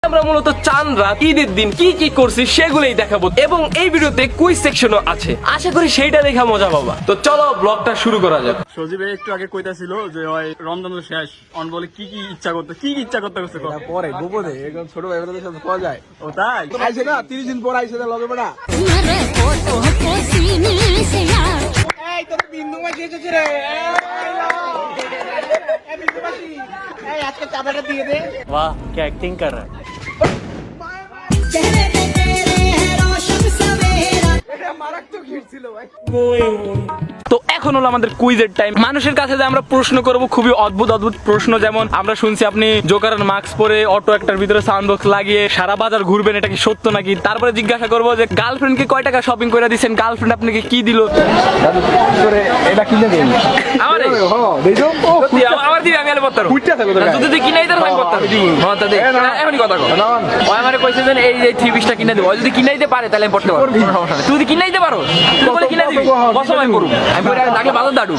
আমরা মূলত চাঁদ রাত ঈদের দিন কি কি করছি সেগুলোই দেখাবো এবং এই ভিডিওতে কুইজ সেকশনও আছে। আশা করি সেইটা দেখা মজা পাবা। তো চলো ব্লগটা শুরু করা যাক। সজীব একটু আগে কইতাছিল যে ওই রমজানের শেষ অন বলে কি ইচ্ছা করতে করছে পরে গোপনে একদম ছোট ভাই বোনদের সাথে পাওয়া যায়। ও তাই আইছে না 30 দিন পর আইছে না লগে বড়া। এই তো বিন্দু মাছ এসেছে রে। এই বিন্দু মাছি এই আজকে চাপাটা দিয়ে দে। वाह क्या एक्टिंग कर रहा है। এটা মারাত্মক হিট ছিল ভাই। তো এখন হলো আমাদের কুইজের টাইম। মানুষের কাছে যে আমরা প্রশ্ন করব খুবই অদ্ভুত অদ্ভুত প্রশ্ন, যেমন আমরা শুনছি আপনি জোকারের মাস্ক পরে অটো একটার ভিতরে সাউন্ড বক্স লাগিয়ে সারা বাজার ঘুরবেন, এটা কি সত্য নাকি? তারপরে জিজ্ঞাসা করবো যে গার্লফ্রেন্ডকে কয় টাকা শপিং করে দিচ্ছেন, গার্লফ্রেন্ড আপনাকে কি দিল? এটা কিনে দেন। আমারে হ্যাঁ দেইছো ও সত্যি আমার দিবি, আমি আলে বত্তর ফুটতে থাকো তোর যদি কিনাই দেন আমি বত্তর হ্যাঁ তা দেখ এখনই কথা কও। ওই আমারে কইছে যে এই যে 3 পিসটা কিনে দেব, যদি কিনাই দিতে পারে তাহলে আমি পড়তে পারবো, কোনো সমস্যা নেই। তুই যদি কিনাই দিতে পারো তুই বলে কিনে দিবি, বসো আমি করব, আমি পরে লাগলে বাজার দাঁড়ু,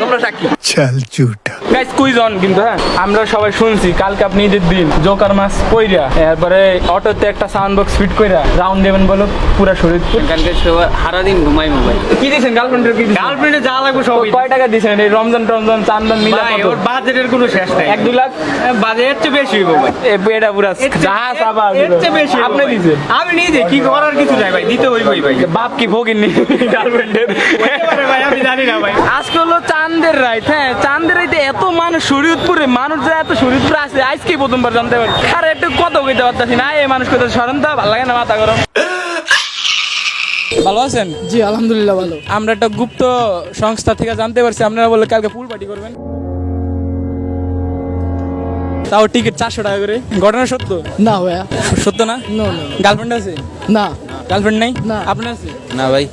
তোমরা সাক্ষী। चल झूठा গাইস কুইজ অন কিন্তু হ্যাঁ, আমরা সবাই শুনছি কালকে আপনি ঈদের দিন জোকার মাস্ক পইরা এরপরে অটোতে একটা সাউন্ড বক্স ফিট কইরা রাউন্ড দেবেন বলো পুরা শরীর। কালকে সারা দিন ঘুমাই মোবাইল। কি দিয়েছেন গার্লফ্রেন্ডের? কি গার্লফ্রেন্ডে যা লাগবে সব কয় টাকা দিয়েছেন এই রমজান টমজান চান্দন মিলা? ভাই ওর বাজেটের কোনো শেষ নাই। 1-2 লাখ বাজেট চেয়ে বেশি হইব ভাই। এটা পুরা জাহাজ আবার এর চেয়ে বেশি হইবো আপনি ভাই। দিয়েছেন। আমি নিজে কি করার কিছু নাই ভাই, দিতে হইবই ভাই। বাপ কি ভোগেননি গার্লফ্রেন্ডের? হইতে পারে ভাই, আমি জানি না ভাই। আজকে হলো চাঁদের রাত। হ্যাঁ চাঁদের রাইতে এত মানুষ শরীয়তপুরে, মানুষ যা এত শরীয়তপুরে আছে আজকেই প্রথমবার জানতে পারি। আর একটু কত কইতে পারতাছি না, এই মানুষ কত সরন্ত ভালো লাগে না, মাথা গরম। ভালো আছেন? জি আলহামদুলিল্লাহ ভালো। আমরা একটা গুপ্ত সংস্থা থেকে জানতে পারছি আপনারা বলে কালকে পুল পার্টি করবেন, তাও টিকিট 400 টাকা করে। ঘটনা সত্য? না ভাইয়া, সত্য না? নো নো, গার্লফ্রেন্ড আছে? না গার্লফ্রেন্ড নাই? না। আপনার আছে? না ভাই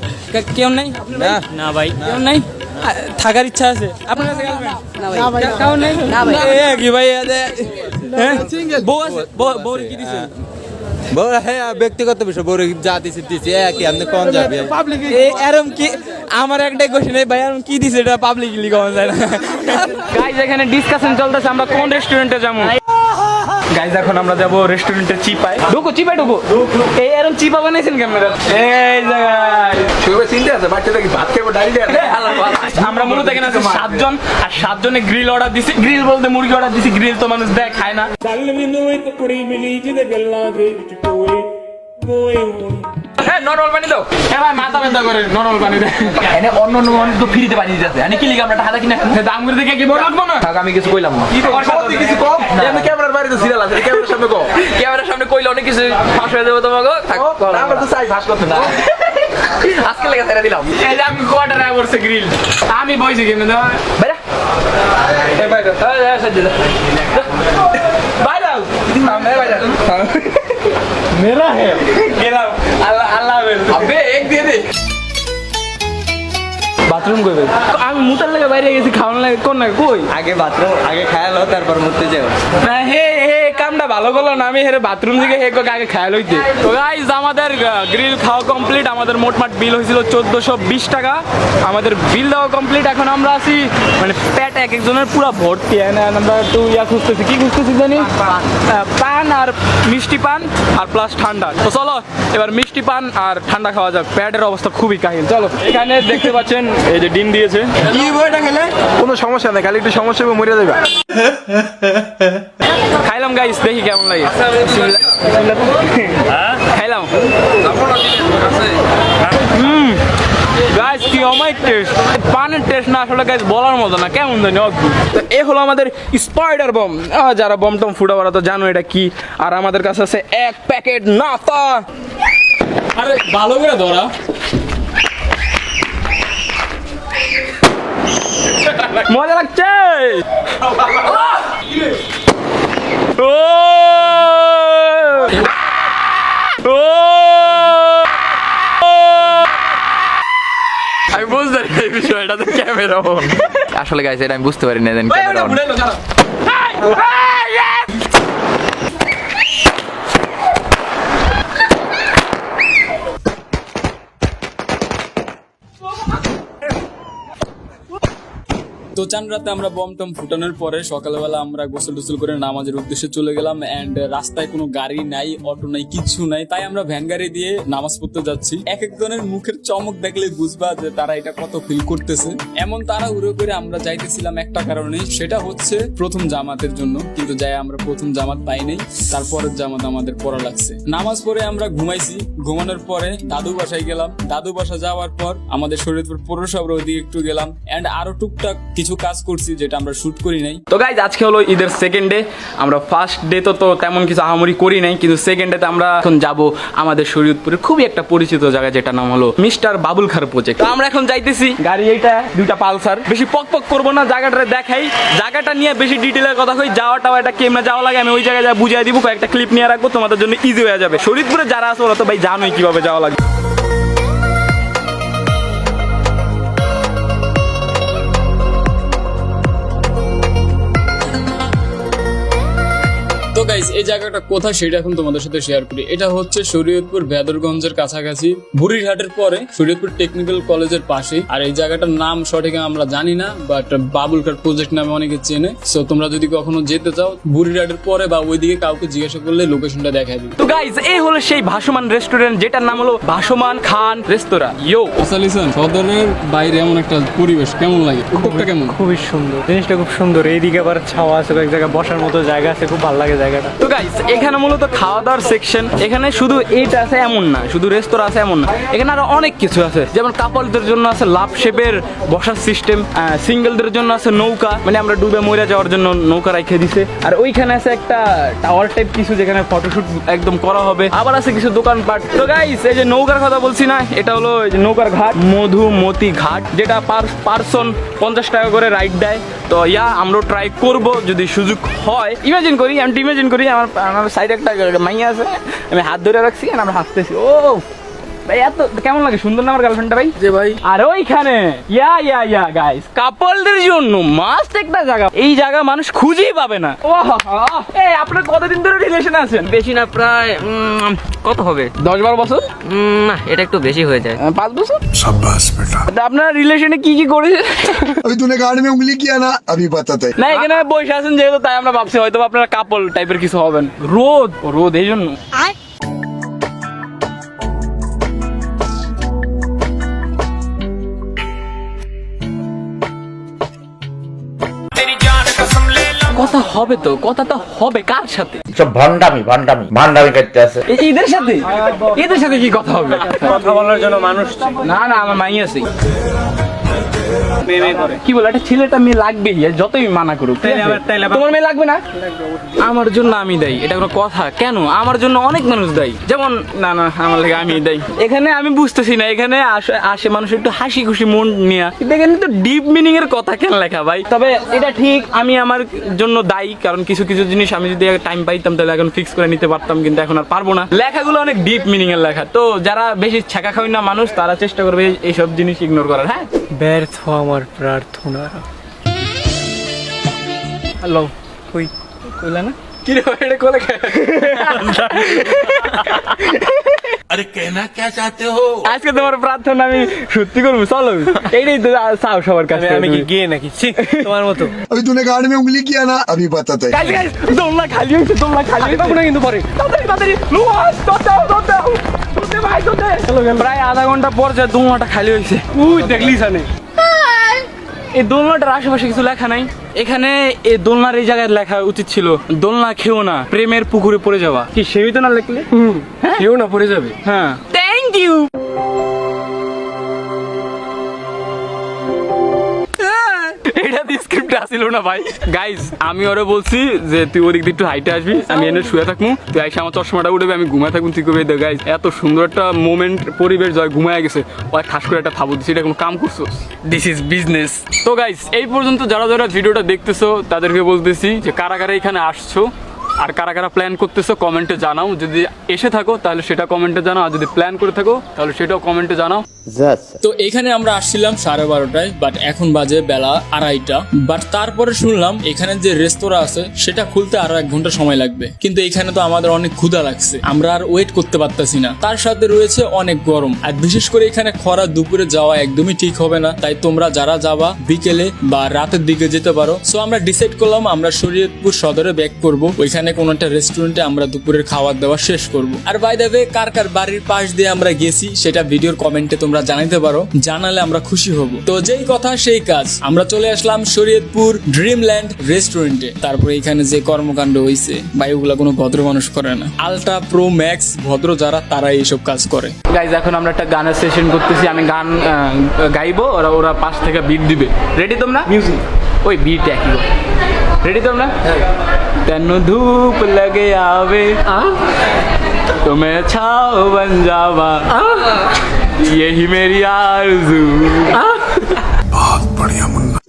কেউ নাই? না না ভাই, কেউ নাই? থাকার ইচ্ছা আছে? আপনার কাছে গার্লফ্রেন্ড? না ভাই, কাউ নাই? না ভাই। এ কি ভাই হ্যাঁ single। বউ আছে? বউ কি দিছে? বড় হ্যাঁ ব্যক্তিগত বিষয় বড় যা দিছে দিছে একই আপনি কোন যাবে পাবলিক এরম কি আমার একটাই কোশ্চেন, ভাই এরম কি দিছে এটা পাবলিকলি কমন যায় না। গাইস এখানে ডিসকাশন চলতেছে আমরা কোন রেস্টুরেন্টে যাবো। গাইস এখন আমরা যাব রেস্টুরেন্টে চিপায়। ঢুকো চিপায় ঢুকো। এই এরম চিপা বানাইছেন ক্যামেরা এই জায়গায়। সবাই চিন্তা আছে বাচ্চাটা কি ভাত খাবো ডালি দেয় আমরা মূলত এখানে আছি 7 জন, আর 7 জনে গ্রিল অর্ডার দিছি। গ্রিল বলতে মুরগি অর্ডার দিছি, গ্রিল তো মানুষ দেয় খায় না। হ্যাঁ নরমাল পানি দাও। হ্যাঁ ভাই মাথা ব্যথা করে নরমাল পানি দাও। এনে অন্য অন্য মানুষ তো ফ্রিতে পানি দিতেছে, আমি কি লিখে আমরা টাকা কিনা দাম করে দেখে কি বড় লাগবো না? থাক আমি কিছু কইলাম না কি তো কিছু কম আমি ক্যামেরার বাইরে তো সিরিয়াল আছে ক্যামেরার সামনে কম ক্যামেরার সামনে কইলে অনেক কিছু ফাঁস হয়ে যাবে তোমাকে। থাক আমরা তো চাই ভাস করতে না আজকে লেগে ছেড়ে দিলাম। এই যে আমি কোয়ার্টারে করছে গ্রিল, আমি বইছি কেন দাও বাইরে এই বাইরে এই সাজে বাইরে সামনে বাইরে मेरा है गेला अल्लाह अल्लाह अबे एक दे दे বাথরুম কইবে আমি মুতার লাগে বাইরে গেছি খাওয়ার লাগে কোন না কই আগে বাথরুম আগে খায়ালো তারপর মুততে যাও না হে হে কামটা ভালো করলো না, আমি হেরে বাথরুম দিকে হে আগে খেয়াল হইতে। তো গাইস আমাদের গ্রিল খাওয়া কমপ্লিট, আমাদের মোটমাট বিল হয়েছিল 1420 টাকা। আমাদের বিল দেওয়া কমপ্লিট, এখন আমরা আছি মানে পেট এক একজনের পুরো ভর্তি। আমরা একটু ইয়া খুঁজতেছি, কি খুঁজতেছি জানি পান আর মিষ্টি পান আর প্লাস ঠান্ডা। তো চলো এবার মিষ্টি পান আর ঠান্ডা খাওয়া যাক, পেটের অবস্থা খুবই কাহিল। চলো এখানে দেখতে পাচ্ছেন এই যে ডিম দিয়েছে। কি বইটা খেলে কোনো সমস্যা নাই খালি একটু সমস্যা হবে মরে যাবে খাইলাম গাইস, দেখি কেমন লাগে। খাইলাম গাইস কি অমাইক টেস্ট, পানের টেস্ট না আসলে গাইস বলার মতো না, কেমন জানি অদ্ভুত। তো এ হলো আমাদের স্পাইডার বম। যারা বম টম ফুটাবার তো জানো এটা কি। আর আমাদের কাছে আছে 1 প্যাকেট নাফতা। আরে ভালো করে ধরা মজা লাগছে। ও আমি বুঝতে পারি এই বিষয়টা, ক্যামেরা আসলে গাইস এটা আমি বুঝতে পারি না তো চান রাতে আমরা বম টম ফুটানোর পরে সকালবেলা আমরা গোসল টোসল করে নামাজের উদ্দেশ্যে চলে গেলাম। এন্ড রাস্তায় কোনো গাড়ি নাই, অটো নাই, কিচ্ছু নাই, তাই আমরা ভ্যান গাড়ি দিয়ে নামাজ পড়তে যাচ্ছি। এক একজনের মুখের চমক দেখলে বুঝবা যে তারা এটা কত ফিল করতেছে। এমন তারা উড়ে করে আমরা যাইতেছিলাম একটা কারণে, সেটা হচ্ছে প্রথম জামাতের জন্য। কিন্তু যাই আমরা প্রথম জামাত পাই নাই, তারপরের জামাত আমাদের পড়া লাগছে। নামাজ পড়ে আমরা ঘুমাইছি, ঘুমানোর পরে দাদু বাসায় গেলাম। দাদু বাসা যাওয়ার পর আমাদের শরীয়তপুর পৌরসভার ওইদিকে একটু গেলাম। এন্ড আরো টুকটাক কিছু কাজ করছি যেটা আমরা শুট করি নাই। তো গাইজ আজকে হলো ঈদের সেকেন্ড ডে। আমরা ফার্স্ট ডে তো তেমন কিছু আহামরি করি নাই, কিন্তু সেকেন্ড ডেতে আমরা এখন যাব আমাদের শরীয়তপুরের খুবই একটা পরিচিত জায়গা, যেটা নাম হলো মিস্টার বাবুল খার প্রজেক্ট। তো আমরা এখন যাইতেছি, গাড়ি এইটা দুইটা পালসার। বেশি পক পক করবো না, জায়গাটা দেখাই, জায়গাটা নিয়ে বেশি ডিটেলের কথা কই। যাওয়াটাও একটা কেমনে যাওয়া লাগে আমি ওই জায়গায় যা বুঝিয়ে দিব, কয়েকটা ক্লিপ নিয়ে রাখবো, তোমাদের জন্য ইজি হয়ে যাবে। শরীয়তপুরে যারা আছে ওরা তো ভাই জানোই কিভাবে যাওয়া লাগে। তো গাইস এই জায়গাটা কোথায় সেটা এখন তোমাদের সাথে শেয়ার করি। এটা হচ্ছে শরীয়তপুর ভেদরগঞ্জের কাছাকাছি, বুড়িরহাটের পরে শরীয়তপুর টেকনিক্যাল কলেজের পাশে। আর এই জায়গাটার নাম সঠিক আমরা জানি না, বাট বাবুলকার প্রজেক্ট নামে অনেকে চেনে। সো তোমরা যদি কখনো যেতে চাও বুড়িরহাটের পরে বা ওইদিকে কাউকে জিজ্ঞাসা করলে লোকেশনটা দেখাই দিবে। তো গাইজ এই হলো সেই ভাসমান রেস্টুরেন্ট, যেটার নাম হলো ভাসমান খান রেস্তোরাঁ। ইয়ো লিসন, সদরের বাইরে এমন একটা পরিবেশ কেমন লাগে? উদ্যোগটা কেমন? খুবই সুন্দর, জিনিসটা খুব সুন্দর। এইদিকে আবার ছাওয়া আছে, এক জায়গায় বসার মতো জায়গা আছে, খুব ভালো লাগে জায়গাটা। তো গাইস এখানে মূলত খাওয়া দাওয়ার সেকশন। এখানে শুধু এইটা আছে এমন না, শুধু রেস্তোরাঁ আছে এমন না, এখানে আরো অনেক কিছু আছে। যেমন কাপলদের জন্য আছে লাভ শেপের বসার সিস্টেম, সিঙ্গেলদের জন্য আছে নৌকা, মানে আমরা ডুবে মরে যাওয়ার জন্য নৌকা রেখে দিছে। আর ওইখানে আছে একটা টাওয়ার টাইপ কিছু, যেখানে ফটোশুট একদম করা হবে। আবার আছে কিছু দোকানপাট। তো গাইস এই যে নৌকার কথা বলছি না, এটা হলো নৌকার ঘাট, মধুমতি ঘাট, যেটা পারসন 50 টাকা করে রাইড দেয়। তো আমরা ট্রাই করব যদি সুযোগ হয়। ইমাজিন করি, আমি ইমাজিন করি আমার সাইডে একটা মাইয়া আছে, আমি হাত ধরে রাখছি আর আমরা হাসতেছি। ও ভাই এত কেমন লাগে, সুন্দর না আমার গার্লফ্রেন্ডটা ভাই? যে ভাই আর ওইখানে ইয়া গাইস কাপলদের জন্য মাস্ট একটা জায়গা। এই জায়গা মানুষ খুঁজেই পাবে না। ও এই আপনার কতদিন ধরে রিলেশনে আছেন? বেশি না, প্রায় কত হবে, 10-12 বছর? না এটা একটু বেশি হয়ে যায়। 5 বছর? শাবাশ বেটা। আপনার রিলেশনে কি কি করেছে? अभी तूने गाड़ी में उंगली किया ना, अभी बताते। না এখানে বসে আছেন যেহেতু, তাই আমরা ভাবছি হয়তো আপনারা কাপল টাইপের কিছু হবেন। রোদ এই জন্য। কথা হবে তো, কথাটা হবে কার সাথে? সব ভান্ডামি করতে আছে। এদের সাথে? এদের সাথে কি কথা হবে? কথা বলার জন্য মানুষ না আমার মাই আছে। কি বলে একটা ছেলেটা মেয়ে লাগবেই, যতই মানা করুক। তোমার মেয়ে লাগবে না? আমার জন্য আমি দেই, এটা কোনো কথা? কেন আমার জন্য অনেক মানুষ দেয়। যেমন না আমার লাগে আমি দেই। এখানে আমি বুঝতেছি না, এখানে আসে মানুষ একটু হাসি খুশি মন নিয়ে, কিন্তু এখানে তো ডিপ মিনিং এর কথা কেন লেখা ভাই? তবে এটা ঠিক, আমি আমার জন্য দায়ী, কারণ কিছু কিছু জিনিস আমি যদি টাইম পাইতাম তাহলে এখন ফিক্স করে নিতে পারতাম, কিন্তু এখন আর পারবো না। লেখাগুলো অনেক ডিপ মিনিং এর লেখা, তো যারা বেশি ছেঁকা খাওয়াই না মানুষ, তারা চেষ্টা করবে এইসব জিনিস ইগনোর করার। হ্যাঁ, ব্যর্থ আমার প্রার্থনা। হ্যালো কইলা না কি রে এটা কোলে আরে কেনা কে চাতে হো? আজকে তোমার প্রার্থনা আমি সত্যি করবো, চলো এইটাই তো চাও সবার কাছে। আমি কি গিয়ে নাকি তোমার মতো? अभी तूने गाड़ी में उंगली किया ना, अभी बताते। দোলনা খালি হয়েছে, দোলনা খালি পাবো না কিন্তু পরে। তাড়াতাড়ি ভাই প্রায় আধা ঘন্টা পর যে দোলনাটা খালি হয়েছে। তুই দেখলি জানে এই দোলনাটার আশেপাশে কিছু লেখা নাই। এখানে এই দোলনার এই জায়গায় লেখা উচিত ছিল, দোলনা খেও না, প্রেমের পুকুরে পড়ে যাওয়া। কি সেই তো না লিখলে? কেউ না পড়ে যাবে। হ্যাঁ, থ্যাংক ইউ। এটা স্ক্রিপ্ট আসিল না ভাই। গাইজ আমি ওরে বলছি যে তুই ওদিক দিয়ে একটু হাইটে আসবি, আমি এনে শুয়ে থাকবো, তুই আইসা আমার চশমাটা উঠবে, আমি ঘুমায় থাকবো। তুই কবে গাইজ এত সুন্দর একটা মোমেন্ট, পরিবেশ জয় ঘুমায় গেছে, ওই ঠাস করে একটা থাবো দিচ্ছি, এটা কোনো কাম করছো? This is business. তো গাইজ এই পর্যন্ত যারা যারা ভিডিওটা দেখতেছো তাদেরকে বলতেছি যে কারা কারা এখানে আসছো, আর কারা কারা প্ল্যান করতেছো কমেন্টে জানাও, যদি এসে থাকো তাহলে সেটা কমেন্টে জানাও, আর যদি প্ল্যান করে থাকো তাহলে সেটাও কমেন্টে জানাও। তো এখানে আমরা আসছিলাম 12:30টায়, বাট এখন বাজে বেলা 2:30টা। বাট তারপরে শুনলাম এখানে যে রেস্তোরাঁ আছে সেটা খুলতে আরো 1 ঘন্টা সময় লাগবে, কিন্তু এখানে তো আমাদের অনেক ক্ষুধা লাগছে, আমরা আর ওয়েট করতে পারতাছি না। তার সাথে রয়েছে অনেক গরম, আর বিশেষ করে এখানে খরা দুপুরে যাওয়া একদমই ঠিক হবে না। তাই তোমরা যারা যাবা বিকেলে বা রাতের দিকে যেতে পারো। সো আমরা ডিসাইড করলাম আমরা শরীয়তপুর সদরে ব্যাক করব, ওইখানে কোনো একটা রেস্টুরেন্টে আমরা দুপুরের খাওয়া দাওয়া শেষ করব। আর বাই দ্য ওয়ে, কার কার বাড়ির পাশ দিয়ে আমরা গেছি সেটা ভিডিওর কমেন্টে তোমরা জানাইতে পারো, জানালে আমরা খুশি হব। তো যেই কথা সেই কাজ, আমরা চলে আসলাম শরীয়তপুর ড্রিমল্যান্ড রেস্টুরেন্টে। তারপরে এখানে যে কর্মকাণ্ড হইছে ভাই, ওগুলা কোনো ভদ্র মানুষ করে না। আলট্রা প্রো ম্যাক্স ভদ্র যারা, তারা এইসব কাজ করে। গাইজ এখন আমরা একটা গানের সেশন করতেছি, আমি গান গাইবো, ওরা ওরা পাশ থেকে বিট দিবে। রেডি তোমরা? মিউজিক ওই বিট একই। রেডি তোমরা? তেন ধূপ লগে আবে তুমি ছাও বন যাবা यही मेरी आरज़ू।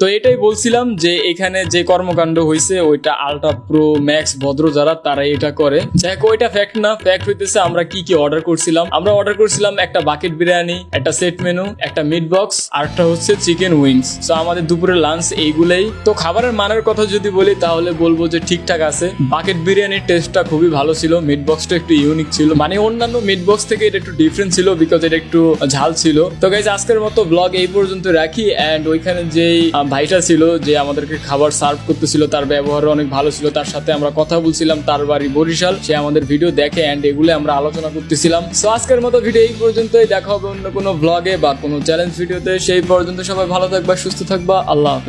তো এটাই বলছিলাম যে এখানে যে কর্মকাণ্ড হয়েছে ওইটা আলট্রা প্রো ম্যাক্স ভদ্র যারা, তারা এটা করে। যাই হোক, ওইটা ফ্যাক্ট না, ফ্যাক্ট হইতেছে আমরা কি কি অর্ডার করছিলাম। আমরা অর্ডার করছিলাম একটা বাকেট বিরিয়ানি, একটা সেট মেনু, একটা মিট বক্স, আর একটা হচ্ছে চিকেন উইংস। তো আমাদের দুপুরের লাঞ্চ এইগুলাই। তো খাবারের মানের কথা যদি বলি তাহলে বলবো যে ঠিকঠাক আছে। বাকেট বিরিয়ানির টেস্টটা খুবই ভালো ছিল, মিট বক্সটা একটু ইউনিক ছিল, মানে অন্যান্য মিট বক্স থেকে এটা একটু ডিফারেন্ট ছিল, বিকজ এটা একটু ঝাল ছিল। তো গাইজ আজকের মতো ব্লগ এই পর্যন্ত রাখি। এন্ড ওইখানে যেই ভাইটা ছিল যে আমাদেরকে খাবার সার্ভ করতেছিল, তার ব্যবহার অনেক ভালো ছিল। তার সাথে আমরা কথা বলছিলাম, তার বাড়ি বরিশাল, সে আমাদের ভিডিও দেখে এন্ড এগুলো আমরা আলোচনা করতেছিলাম। সো আজকের মতো ভিডিও এই পর্যন্তই, দেখা হবে অন্য কোনো ব্লগে বা কোনো চ্যালেঞ্জ ভিডিওতে। সেই পর্যন্ত সবাই ভালো থাকবা, সুস্থ থাকবা, আল্লাহ হাফেজ।